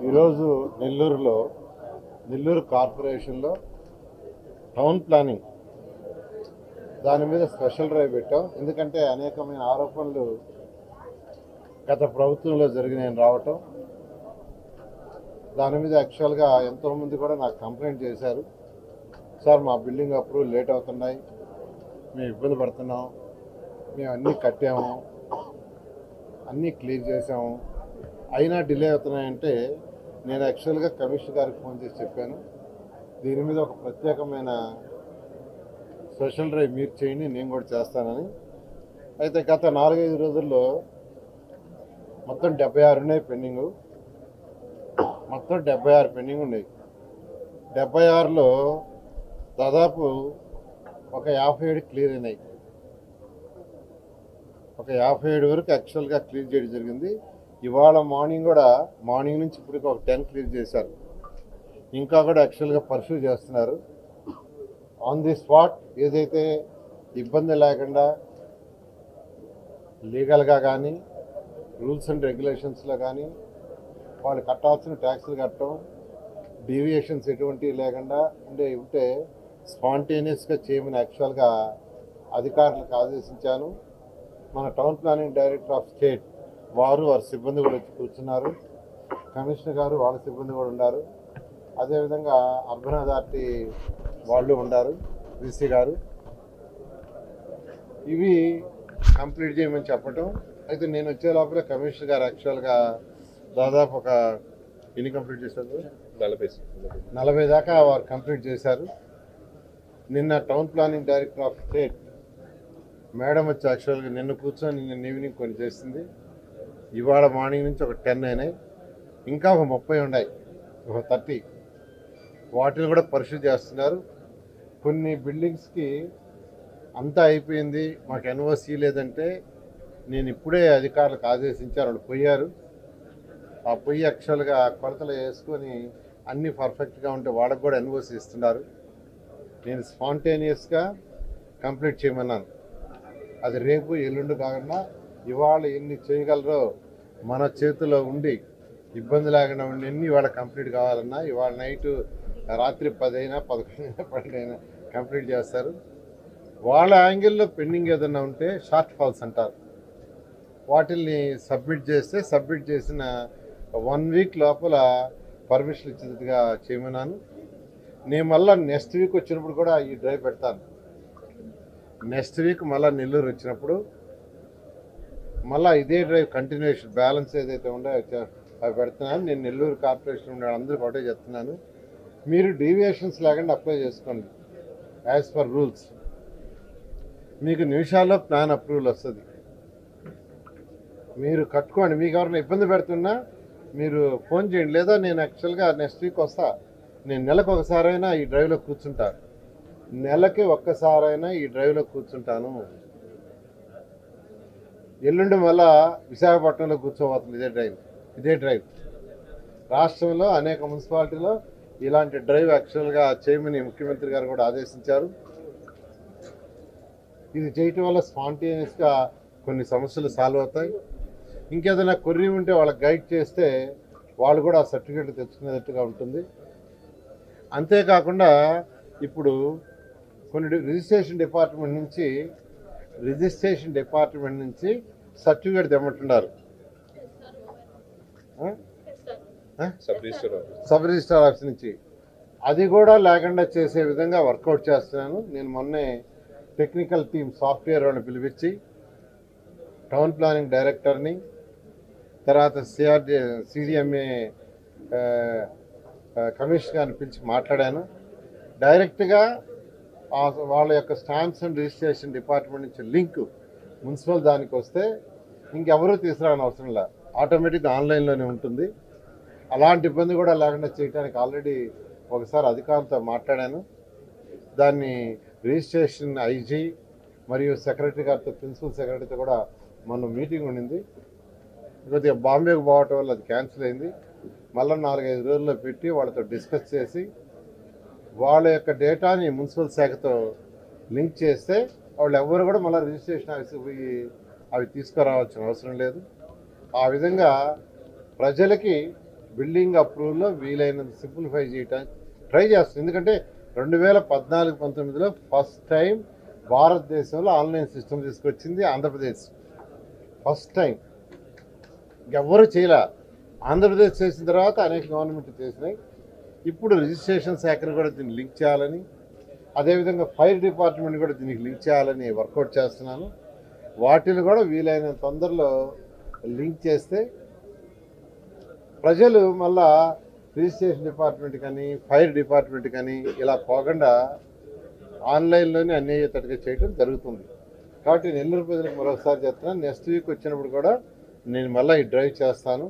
ఈరోజు నెల్లూరు కార్పొరేషన్లో town planning దాని మీద స్పెషల్ డ్రైవ్ పెట్టాం. ఎందుకంటే అనేకమైన ఆరోపణలు గత ప్రభుత్వంలో జరిగినాయని రావటం, దాని మీద యాక్చువల్గా ఎంతోమంది కూడా నాకు కంప్లైంట్ చేశారు. సార్, మా బిల్డింగ్ అప్రూవల్ లేట్ అవుతున్నాయి, మేము ఇబ్బంది పడుతున్నాం, మేము అన్నీ కట్టాము, అన్నీ క్లియర్ చేసాము, అయినా డిలే అవుతున్నాయంటే నేను యాక్చువల్గా కమిషనర్ గారికి ఫోన్ చేసి చెప్పాను, దీని మీద ఒక ప్రత్యేకమైన స్పెషల్ డ్రైవ్ మీరు చేయండి, నేను కూడా చేస్తానని. అయితే గత 4-5 రోజుల్లో మొత్తం 76 ఉన్నాయి పెండింగు. మొత్తం 76 పెండింగ్ ఉన్నాయి. 76లో దాదాపు ఒక 57 క్లియర్ అయినాయి. ఒక 57 వరకు యాక్చువల్గా క్లియర్ చేయడం జరిగింది. ఇవాళ మార్నింగ్ నుంచి ఇప్పటికి ఒక 10 క్లియర్ చేశారు. ఇంకా కూడా యాక్చువల్గా పర్సూ చేస్తున్నారు. ఆన్ ది స్పాట్ ఏదైతే ఇబ్బంది లేకుండా లీగల్గా కానీ రూల్స్ అండ్ రెగ్యులేషన్స్లో కానీ వాళ్ళు కట్టాల్సిన ట్యాక్సులు కట్టడం, డీవియేషన్స్ ఎటువంటివి లేకుండా ఉంటే స్పాంటేనియస్గా చేయమని యాక్చువల్గా అధికారులకు ఆదేశించాను. మన town planning director of state వారి సిబ్బంది కూడా వచ్చి కూర్చున్నారు. కమిషనర్ గారు వాళ్ళ సిబ్బంది కూడా ఉన్నారు. అదేవిధంగా అర్బన్ అథారిటీ వాళ్ళు ఉన్నారు, వీసీ గారు. ఇవి కంప్లీట్ చేయమని చెప్పటం. అయితే నేను వచ్చే లోపల కమిషనర్ గారు యాక్చువల్గా దాదాపు ఒక ఎన్ని కంప్లీట్ చేశారు? 40 దాకా వారు కంప్లీట్ చేశారు. నిన్న town planning director of state madam వచ్చి యాక్చువల్గా నిన్న కూర్చొని నిన్న ఈవినింగ్ కొన్ని చేసింది. ఇవాళ మార్నింగ్ నుంచి ఒక 10 అయినాయి. ఇంకా ఒక 30 ఉన్నాయి, ఒక 30. వాటిని కూడా పరిశీలి చేస్తున్నారు. కొన్ని బిల్డింగ్స్కి అంతా అయిపోయింది, మాకు ఎన్ఓసి లేదంటే నేను ఇప్పుడే అధికారులకు ఆదేశించారు, వాళ్ళు పోయారు. ఆ పొయ్యి యాక్చువల్గా కొలతలు వేసుకొని అన్నీ పర్ఫెక్ట్గా ఉంటే వాళ్ళకు కూడా ఎన్ఓసి ఇస్తున్నారు. నేను స్పాంటేనియస్గా కంప్లీట్ చేయమన్నాను. అది రేపు ఎల్లుండి కాకుండా ఇవాళ ఎన్ని చేయగలరో మన చేతిలో ఉండి ఇబ్బంది లేకుండా ఉండి ఎన్ని ఇవాళ కంప్లీట్ కావాలన్నా ఇవాళ నైటు రాత్రి 10 అయినా 11 అయినా 12 అయినా కంప్లీట్ చేస్తారు. వాళ్ళ యాంగిల్లో పెండింగ్ ఏదైనా ఉంటే షార్ట్ ఫాల్స్ అంటారు, వాటిల్ని సబ్మిట్ చేసిన 1 వీక్ లోపల పర్మిషన్ ఇచ్చేట్టుగా చేయమన్నాను. నేను మళ్ళీ నెక్స్ట్ వీక్ వచ్చినప్పుడు కూడా ఈ డ్రైవ్ పెడతాను. నెక్స్ట్ వీక్ మళ్ళీ నెల్లూరు వచ్చినప్పుడు మళ్ళీ ఇదే డ్రైవ్ కంటిన్యూషన్ బ్యాలెన్స్ ఏదైతే ఉందో అవి పెడుతున్నాను. నేను నెల్లూరు కార్పొరేషన్ ఉండే అందరికీ ఒకటే చెప్తున్నాను, మీరు డీవియేషన్స్ లేకుండా అప్లై చేసుకోండి యాజ్ పర్ రూల్స్. మీకు నిమిషాల్లో ప్లాన్ అప్రూవల్ వస్తుంది. మీరు కట్టుకోండి. మీకు ఎవరైనా ఇబ్బంది పెడుతున్నా మీరు ఫోన్ చేయండి, లేదా నేను యాక్చువల్గా నెక్స్ట్ వీక్ వస్తా. నేను నెలకు ఒకసారైనా ఈ డ్రైవ్లో కూర్చుంటాను. నెలకి ఒక్కసారైనా ఈ డ్రైవ్లో కూర్చుంటాను. ఎల్లుండి మళ్ళా విశాఖపట్నంలో కూర్చోబోతుంది ఇదే డ్రైవ్. రాష్ట్రంలో అనేక మున్సిపాలిటీలో ఇలాంటి డ్రైవ్ యాక్చువల్గా చేయమని ముఖ్యమంత్రి గారు కూడా ఆదేశించారు. ఇది చేయటం వల్ల స్పాంటేనియస్గా కొన్ని సమస్యలు సాల్వ్ అవుతాయి. ఇంకేదైనా కొర్రీ ఉంటే వాళ్ళకి గైడ్ చేస్తే వాళ్ళు కూడా ఆ సర్టిఫికేట్ తెచ్చుకునేటట్టుగా ఉంటుంది. అంతేకాకుండా ఇప్పుడు కొన్ని రిజిస్ట్రేషన్ డిపార్ట్మెంట్ నుంచి సర్టిఫికేట్ తెమ్మంటున్నారు, సబ్ రిజిస్ట్రార్ ఆఫీస్ నుంచి. అది కూడా లేకుండా చేసే విధంగా వర్కౌట్ చేస్తున్నాను. నేను మొన్నే టెక్నికల్ టీమ్ సాఫ్ట్వేర్ వాళ్ళని పిలిపించి టౌన్ ప్లానింగ్ డైరెక్టర్ని, తర్వాత సిడిఎంఏ కమిషనర్ గారిని పిలిచి మాట్లాడాను. డైరెక్ట్గా వాళ్ళ యొక్క స్టాంప్స్ అండ్ రిజిస్ట్రేషన్ డిపార్ట్మెంట్ నుంచి లింక్ మున్సిపల్ దానికి వస్తే ఇంకెవరూ తీసుకురాని అవసరం లేదు, ఆటోమేటిక్గా ఆన్లైన్లోనే ఉంటుంది. అలాంటి ఇబ్బంది కూడా లేకుండా చేయడానికి ఆల్రెడీ ఒకసారి అధికారులతో మాట్లాడాను. దాన్ని రిజిస్ట్రేషన్ ఐజీ మరియు సెక్రటరీ గారితో, ప్రిన్సిపల్ సెక్రటరీతో కూడా మొన్న మీటింగ్ ఉండింది. కొద్దిగా బాంబేకి పోవటం వల్ల అది క్యాన్సిల్ అయింది. మళ్ళీ 4-5 రోజుల్లో పెట్టి వాళ్ళతో డిస్కస్ చేసి వాళ్ళ యొక్క డేటాని మున్సిపల్ శాఖతో లింక్ చేస్తే వాళ్ళు ఎవరు కూడా మళ్ళీ రిజిస్ట్రేషన్ ఆఫీస్కి పోయి అవి తీసుకురావాల్సిన అవసరం లేదు. ఆ విధంగా ప్రజలకి బిల్డింగ్ అప్రూవల్లో వీలైనంత సింప్లిఫై చేయడానికి ట్రై చేస్తుంది. ఎందుకంటే 2014-19లో ఫస్ట్ టైం భారతదేశంలో ఆన్లైన్ సిస్టమ్ తీసుకొచ్చింది ఆంధ్రప్రదేశ్. ఫస్ట్ టైం ఎవరు చేయలే. ఆంధ్రప్రదేశ్ చేసిన తర్వాత అనేక గవర్నమెంట్ చేసినాయి. ఇప్పుడు రిజిస్ట్రేషన్ శాఖను కూడా దీన్ని లింక్ చేయాలని, అదేవిధంగా ఫైర్ డిపార్ట్మెంట్ కూడా దీనికి లింక్ చేయాలని వర్కౌట్ చేస్తున్నాను. వాటిని కూడా వీలైన తొందరలో లింక్ చేస్తే ప్రజలు మళ్ళా రిజిస్ట్రేషన్ డిపార్ట్మెంట్ కానీ ఫైర్ డిపార్ట్మెంట్ కానీ ఇలా పోకుండా ఆన్లైన్లోనే అన్ని అయ్యేటట్టుగా చేయడం జరుగుతుంది. కాబట్టి నెల్లూరు ప్రజలకు మరోసారి చెప్తున్నాను, నెక్స్ట్ వీక్ వచ్చినప్పుడు కూడా నేను మళ్ళీ ఈ డ్రైవ్ చేస్తాను.